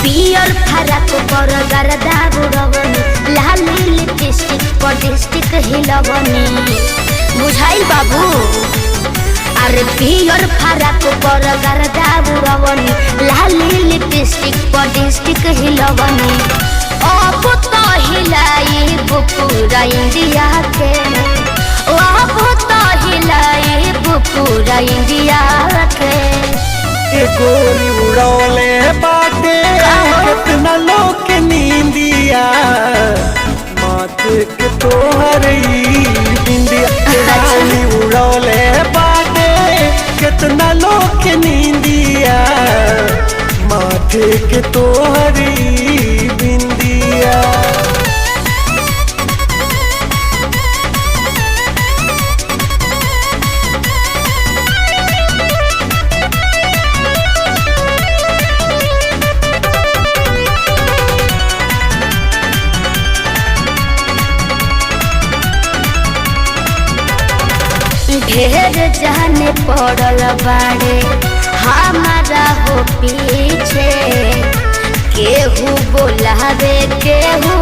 पियर फरक पर गर्दा बुड़वनी, लाली लिपस्टिक पर डिस्टिक हिलवनी। बुझाइल बाबू? अरे पियर फरक पर गर्दा बुड़वनी, लाली लिपस्टिक पर डिस्टिक हिलवनी। अब तो हिलाई पूरा इंडिया के, अब तो हिलाई पूरा इंडिया के। गोरी उड़ौले बाटे कितना लोग के नींदिया, माथे के तोहर बिंदिया। गोरी उड़ौले बाटे कितना लोग के नींदिया, माथे के तोहर बिंदिया। ढेर जाने पड़ल बाड़े हमारा हो पीछे, केहू बोलावे केहू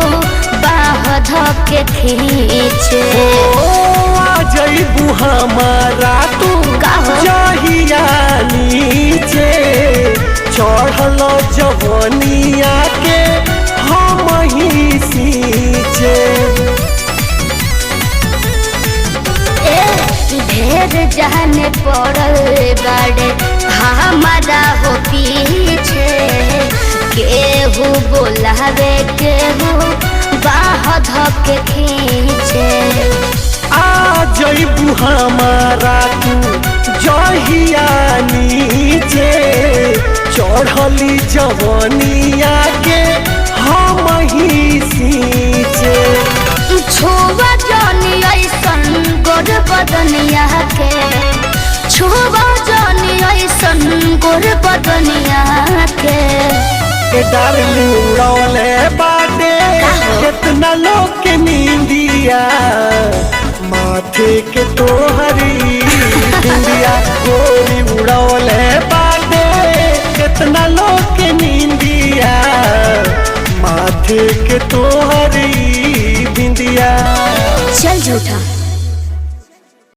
बाह धके खींचे। जईबू हमारा तू जहिया नीचे, चढ़ल जवनिया के हम ही सींचे। ढेर जाने पड़ल बाड़े हमारा हो पीछे, केहू बोलावे केहू बाह धके खींचे। आ जईबू हमारा तू जहिया नीचे, चढ़ली जवनिया के हम ही सींचे। छुआ जानी ऐसन गोर बदनिया के, छुआ जानी ऐसन गोर बदनिया के। डार्लिंग उड़ौले बाटे कितना लोग के नींदिया, माथे के तोहरी बिंदिया। गोरी उड़ौले बाटे कितना लोग के नींदिया, माथे के तोहरी बिंदिया। चल झूठा।